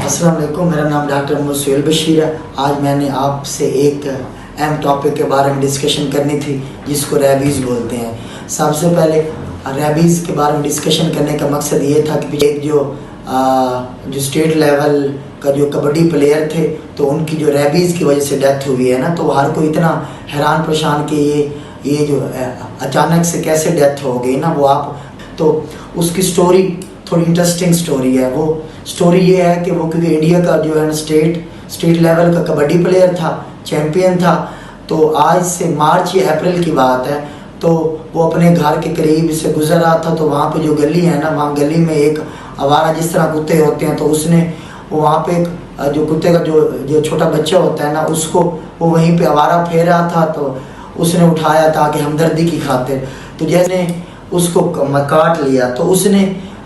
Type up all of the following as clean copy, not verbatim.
अस्सलाम वालेकुम, मेरा नाम डॉक्टर मोहम्मद सुहेल बशीर है। आज मैंने आपसे एक अहम टॉपिक के बारे में डिस्कशन करनी थी जिसको रेबीज़ बोलते हैं। सबसे पहले रेबीज़ के बारे में डिस्कशन करने का मकसद ये था कि एक जो स्टेट लेवल का जो कबड्डी प्लेयर थे तो उनकी जो रेबीज़ की वजह से डेथ हुई है ना, तो हर कोई इतना हैरान परेशान कि ये जो अचानक से कैसे डेथ हो गई ना, वो आप तो उसकी स्टोरी थोड़ी इंटरेस्टिंग स्टोरी है। वो स्टोरी ये है कि वो क्योंकि इंडिया का जो है स्टेट लेवल का कबड्डी प्लेयर था, चैम्पियन था, तो आज से मार्च या अप्रैल की बात है, तो वो अपने घर के करीब से गुजर रहा था। तो वहाँ पे जो गली है ना, वहाँ गली में एक आवारा जिस तरह कुत्ते होते हैं, तो उसने वहाँ पे जो कुत्ते का जो छोटा बच्चा होता है ना, उसको वो वहीं पे आवारा फेर रहा था, तो उसने उठाया ताकि हमदर्दी की खातिर। तो जैसे उसको काट लिया तो उसने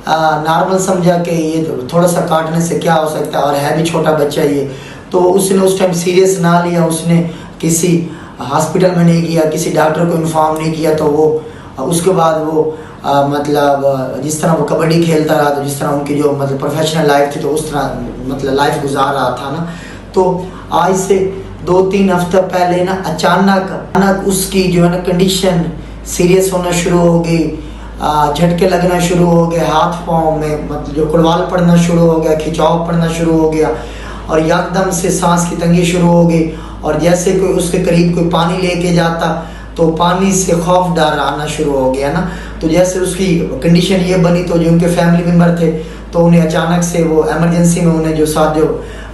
नॉर्मल समझा कि ये थोड़ा सा काटने से क्या हो सकता है, और है भी छोटा बच्चा ये, तो उसने उस टाइम सीरियस ना लिया। उसने किसी हॉस्पिटल में नहीं किया, किसी डॉक्टर को इन्फॉर्म नहीं किया। तो वो उसके बाद वो मतलब जिस तरह वो कबड्डी खेलता रहा, तो जिस तरह उनकी जो मतलब प्रोफेशनल लाइफ थी, तो उस तरह मतलब लाइफ गुजार रहा था ना। तो आज से 2-3 हफ्ते पहले ना अचानक उसकी जो है ना कंडीशन सीरियस होना शुरू हो गई, झटके लगना शुरू हो गए हाथ पाँव में, मतलब जो कुड़वाल पड़ना शुरू हो गया, खिंचाव पड़ना शुरू हो गया, और एकदम से सांस की तंगी शुरू हो गई। और जैसे कोई उसके करीब कोई पानी लेके जाता तो पानी से खौफ डर आना शुरू हो गया ना। तो जैसे उसकी कंडीशन ये बनी, तो जो उनके फैमिली मेम्बर थे तो उन्हें अचानक से वो इमरजेंसी में उन्हें जो साथ जो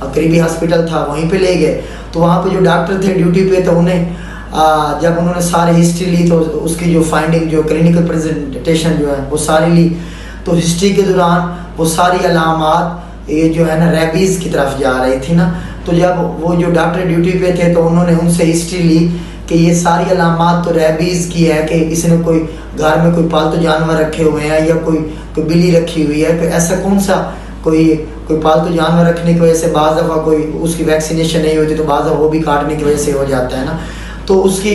करीबी हॉस्पिटल था वहीं पे ले गए। तो वहाँ पे जो डॉक्टर थे ड्यूटी पे, तो उन्हें जब उन्होंने सारी हिस्ट्री ली, तो उसकी जो फाइंडिंग जो क्लिनिकल प्रेजेंटेशन जो है वो सारी ली, तो हिस्ट्री के दौरान वो सारी अलामात ये जो है ना रेबीज़ की तरफ जा रही थी ना। तो जब वो जो डॉक्टर ड्यूटी पे थे तो उन्होंने उनसे हिस्ट्री ली कि ये सारी अलामात तो रेबीज़ की है, कि इसने कोई घर में कोई पालतू जानवर रखे हुए हैं या कोई बिल्ली रखी हुई है। तो ऐसा कौन सा कोई पालतू जानवर रखने की वजह से बाज़ दफ़ा कोई उसकी वैक्सीनेशन नहीं होती, तो बाज़ दफ़ा वो भी काटने की वजह से हो जाता है ना। तो उसकी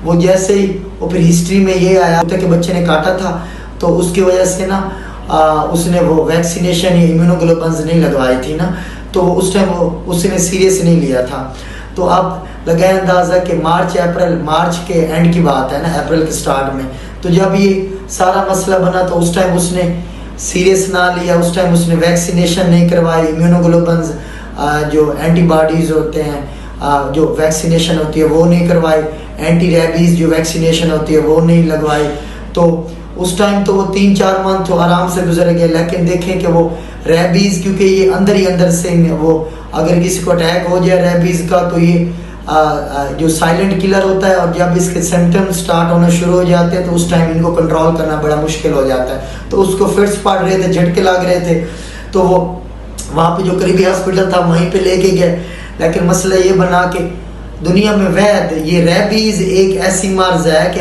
वो जैसे ही वो फिर हिस्ट्री में ये आया कि बच्चे ने काटा था, तो उसकी वजह से ना उसने वो वैक्सीनेशन या इम्यूनोग्लोबुलिन्स नहीं लगवाई थी ना, तो उस टाइम वो उसने सीरियस नहीं लिया था। तो अब लगाए अंदाज़ा कि मार्च के एंड की बात है ना, अप्रैल के स्टार्ट में, तो जब ये सारा मसला बना तो उस टाइम उसने सीरियस ना लिया। उस टाइम उसने वैक्सीनेशन नहीं करवाई, इम्यूनोग्लोबुलिन्स जो एंटीबॉडीज़ होते हैं जो वैक्सीनेशन होती है वो नहीं करवाई, एंटी रेबीज़ जो वैक्सीनेशन होती है वो नहीं लगवाई। तो उस टाइम तो वो 3-4 मंथ तो आराम से गुजर गए। लेकिन देखें कि वो रेबीज़ क्योंकि ये अंदर ही अंदर से वो अगर किसी को अटैक हो जाए रेबीज़ का, तो ये जो साइलेंट किलर होता है, और जब इसके सिम्टम्स स्टार्ट होना शुरू हो जाते हैं तो उस टाइम इनको कंट्रोल करना बड़ा मुश्किल हो जाता है। तो उसको फिट्स पड़ रहे थे, झटके लग रहे थे, तो वो वहाँ पे जो करीबी हॉस्पिटल था वहीं पे लेके गए। लेकिन मसला ये बना कि दुनिया में वैध ये रेबीज़ एक ऐसी मर्ज है कि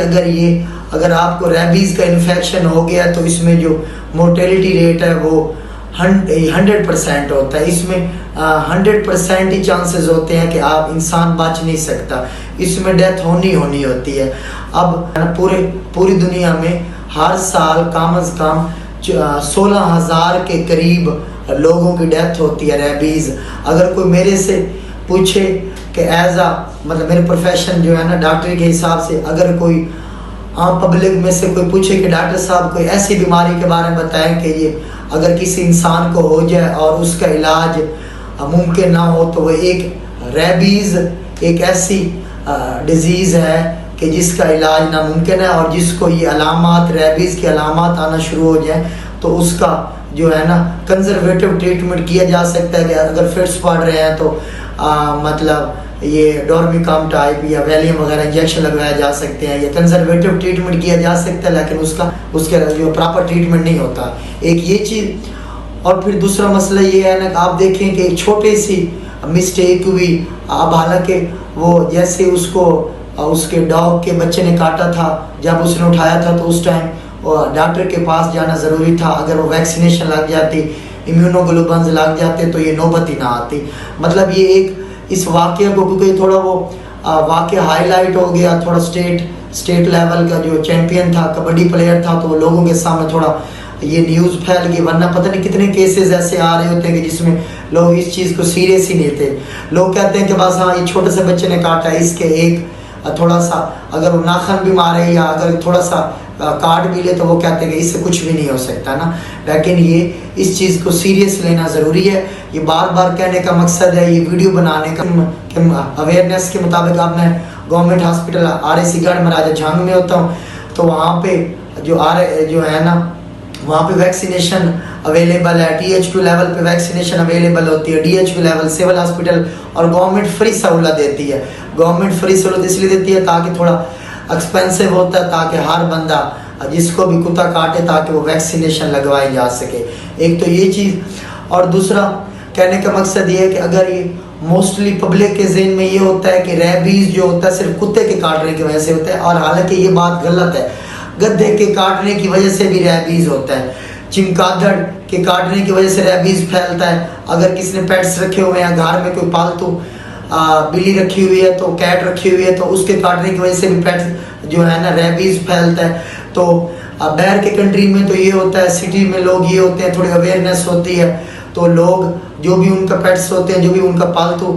अगर आपको रेबीज़ का इन्फेक्शन हो गया तो इसमें जो मोर्टेलिटी रेट है वो 100% होता है। इसमें 100% ही चांसेस होते हैं कि आप इंसान बच नहीं सकता, इसमें डेथ होनी होती है। अब पूरी दुनिया में हर साल कम अज़ कम 16,000 के करीब लोगों की डेथ होती है रेबीज़। अगर कोई मेरे से पूछे कि मतलब मेरे प्रोफेशन जो है ना डॉक्टरी के हिसाब से, अगर कोई आम पब्लिक में से कोई पूछे कि डॉक्टर साहब कोई ऐसी बीमारी के बारे में बताएं कि ये अगर किसी इंसान को हो जाए और उसका इलाज मुमकिन ना हो, तो वो एक रेबीज़ एक ऐसी डिजीज़ है कि जिसका इलाज नामुमकिन है, और जिसको ये अलामात रेबीज़ की अलामात आना शुरू हो जाए तो उसका जो है ना कंजर्वेटिव ट्रीटमेंट किया जा सकता है। कि अगर फिट्स पड़ रहे हैं तो मतलब ये डोर्मिकम टाइप या वैलियम वगैरह इंजेक्शन लगवाया जा सकते हैं, या कंजर्वेटिव ट्रीटमेंट किया जा सकता है, लेकिन उसका जो प्रॉपर ट्रीटमेंट नहीं होता। एक ये चीज़, और फिर दूसरा मसला ये है ना कि आप देखें कि एक छोटी सी मिस्टेक हुई। अब हालांकि वो जैसे उसको उसके डॉग के बच्चे ने काटा था, जब उसने उठाया था तो उस टाइम डॉक्टर के पास जाना ज़रूरी था। अगर वो वैक्सीनेशन लग जाती, इम्यूनोग्लोबुलिन्स लग जाते, तो ये नौबत ही ना आती। मतलब ये एक इस वाक़े को क्योंकि थोड़ा वो वाक़या हाईलाइट हो गया, थोड़ा स्टेट लेवल का जो चैम्पियन था, कबड्डी प्लेयर था, तो लोगों के सामने थोड़ा ये न्यूज़ फैल गई, वरना पता नहीं कितने केसेस ऐसे आ रहे होते हैं कि जिसमें लोग इस चीज़ को सीरियस ही नहीं लेते। लोग कहते हैं कि बस हाँ ये छोटे से बच्चे ने काटा है, इसके एक थोड़ा सा अगर वो नाखन भी मारे या अगर थोड़ा सा काट भी ले तो वो कहते हैं कि इससे कुछ भी नहीं हो सकता ना। लेकिन ये इस चीज़ को सीरियस लेना ज़रूरी है। ये बार बार कहने का मकसद है, ये वीडियो बनाने का अवेयरनेस के मुताबिक। अब मैं गवर्नमेंट हॉस्पिटल RAC गढ़ महाराजा झांग में होता हूँ, तो वहाँ पे जो है ना वहाँ पे वैक्सीनेशन अवेलेबल है। TH2 लेवल पे वैक्सीनेशन अवेलेबल होती है, DH2 लेवल सिविल हॉस्पिटल, और गवर्नमेंट फ्री सहूलत देती है। गवर्नमेंट फ्री सहूलत इसलिए देती है ताकि थोड़ा एक्सपेंसिव होता है, ताकि हर बंदा जिसको भी कुत्ता काटे ताकि वो वैक्सीनेशन लगवाई जा सके। एक तो ये चीज़, और दूसरा कहने का मकसद ये है कि अगर ये मोस्टली पब्लिक के ज़हन में ये होता है कि रेबीज़ जो होता है सिर्फ कुत्ते के काटने की वजह से होता है, और हालांकि ये बात गलत है। गद्दे के काटने की वजह से भी रेबीज़ होता है, चमगादड़ के काटने की वजह से रेबीज़ फैलता है। अगर किसी ने पेट्स रखे हुए हैं, घर में कोई पालतू बिल्ली रखी हुई है, तो कैट रखी हुई है, तो उसके काटने की वजह से भी पेट्स जो है ना रेबीज़ फैलता है। तो बाहर के कंट्री में तो ये होता है, सिटी में लोग ये होते हैं, थोड़ी अवेयरनेस होती है, तो लोग जो भी उनका पेट्स होते हैं, जो भी उनका पालतू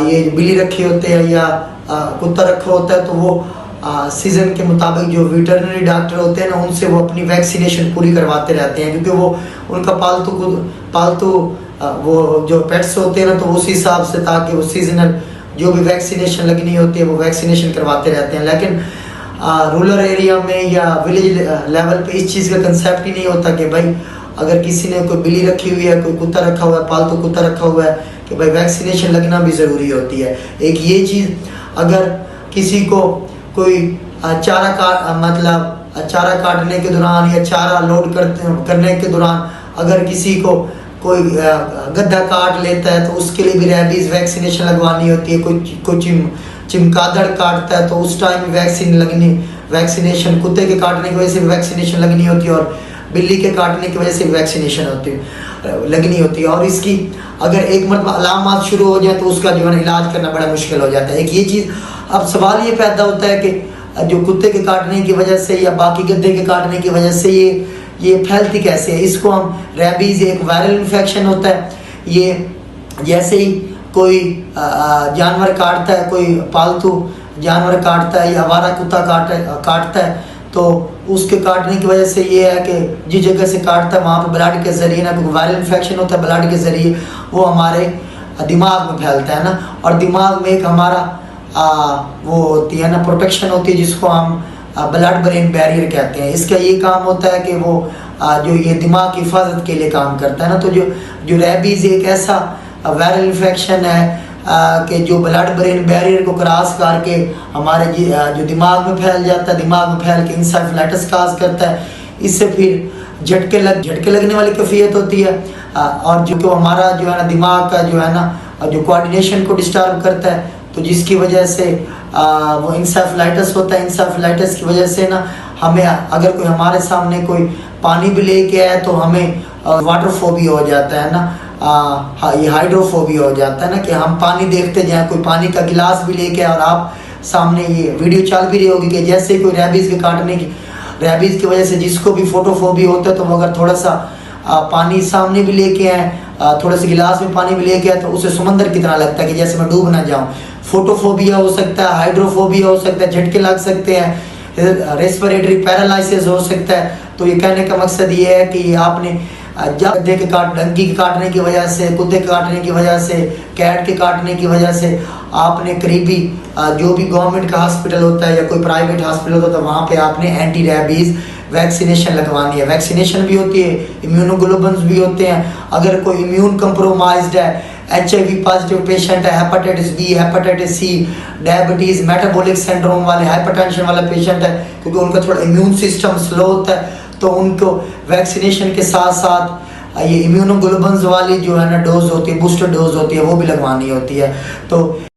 ये बिल्ली रखी होते हैं या कुत्ता रखा होता है, तो वो सीज़न के मुताबिक जो वेटरनरी डॉक्टर होते हैं ना, उनसे वो अपनी वैक्सीनेशन पूरी करवाते रहते हैं, क्योंकि वो उनका पालतू वो जो पेट्स होते हैं ना, तो उस हिसाब से ताकि वो सीजनल जो भी वैक्सीनेशन लगनी होती है वो वैक्सीनेशन करवाते रहते हैं। लेकिन रूरल एरिया में या विलेज लेवल पे इस चीज़ का कंसेप्ट ही नहीं होता कि भाई अगर किसी ने कोई बिल्ली रखी हुई है, कोई कुत्ता रखा हुआ है, पालतू कुत्ता रखा हुआ है, कि भाई वैक्सीनेशन लगना भी ज़रूरी होती है। एक ये चीज़, अगर किसी को कोई चारा काटने के दौरान या चारा लोड करने के दौरान अगर किसी को कोई गड्ढा काट लेता है, तो उसके लिए भी रेबीज़ वैक्सीनेशन लगवानी होती है। कोई चमगादड़ काटता है तो उस टाइम वैक्सीनेशन कुत्ते के काटने की वजह से वैक्सीनेशन लगनी होती है, और बिल्ली के काटने की वजह से वैक्सीनेशन लगनी होती है। और इसकी अगर एक मरतबा अलामात शुरू हो जाए तो उसका जो है इलाज करना बड़ा मुश्किल हो जाता है। एक ये चीज़, अब सवाल ये पैदा होता है कि जो कुत्ते के काटने की वजह से या बाकी गद्दे के काटने की वजह से ये फैलती कैसे है। इसको हम रेबीज़ एक वायरल इन्फेक्शन होता है। ये जैसे ही कोई जानवर काटता है, कोई पालतू जानवर काटता है या आवारा कुत्ता काटता है, तो उसके काटने की वजह से ये है कि जिस जगह से काटता है वहाँ पर ब्लड के ज़रिए ना कोई वायरल इन्फेक्शन होता है, ब्लड के ज़रिए वो हमारे दिमाग में फैलता है ना, और दिमाग में एक हमारा वो होती है ना प्रोटेक्शन होती है जिसको हम ब्लड ब्रेन बैरियर कहते हैं। इसका ये काम होता है कि वो जो ये दिमाग की हिफाजत के लिए काम करता है ना। तो जो रेबीज़ एक ऐसा वायरल इन्फेक्शन है कि जो ब्लड ब्रेन बैरियर को क्रॉस करके हमारे जो दिमाग में फैल जाता है, दिमाग में फैल के इंसेफेलाइटिस काज करता है। इससे फिर झटके लगने वाली कैफियत होती है, और जो हमारा जो है ना दिमाग का जो है ना जो कोऑर्डिनेशन को डिस्टर्ब करता है, तो जिसकी वजह से वो इंसेफेलाइटिस होता है। इंसेफेलाइटिस की वजह से ना हमें अगर कोई हमारे सामने कोई पानी भी लेके आए तो हमें वाटर फोबिया हो जाता है ना, ये हाइड्रोफोबिया हो जाता है ना, कि हम पानी देखते जाएं, कोई पानी का गिलास भी लेके आए और आप सामने ये वीडियो चल भी रही होगी कि जैसे कोई रेबीज़ के काटने की रेबीज़ की वजह से जिसको भी फोटोफोबिया होता है, तो वो अगर थोड़ा सा पानी सामने भी लेके आए, थोड़ा सा गिलास में पानी भी लेके आए, तो उसे समंदर की तरह लगता है कि जैसे मैं डूब ना जाऊं। फोटोफोबिया हो सकता है, हाइड्रोफोबिया हो सकता है, झटके लग सकते हैं, रेस्पिरेटरी पैरालिसिस हो सकता है। तो ये कहने का मकसद ये है कि आपने जब डंकी के काटने की वजह से, कुत्ते के काटने की वजह से, कैट के काटने की वजह से आपने करीबी जो भी गवर्नमेंट का हॉस्पिटल होता है या कोई प्राइवेट हॉस्पिटल होता है, तो वहाँ पे आपने एंटी रेबीज़ वैक्सीनेशन लगवानी है। वैक्सीनेशन भी होती है, इम्यूनोग्लोबुलिन्स भी होते हैं। अगर कोई इम्यून कंप्रोमाइज्ड है, HIV पॉजिटिव पेशेंट है, hepatitis B, hepatitis C, diabetes, metabolic syndrome वाले, हाइपरटेंशन वाला पेशेंट है, क्योंकि उनका थोड़ा इम्यून सिस्टम स्लो होता है, तो उनको वैक्सीनेशन के साथ साथ ये इम्यूनोग्लोबुलिन्स वाली जो है ना डोज होती है, बूस्टर डोज होती है, वो भी लगवानी होती है। तो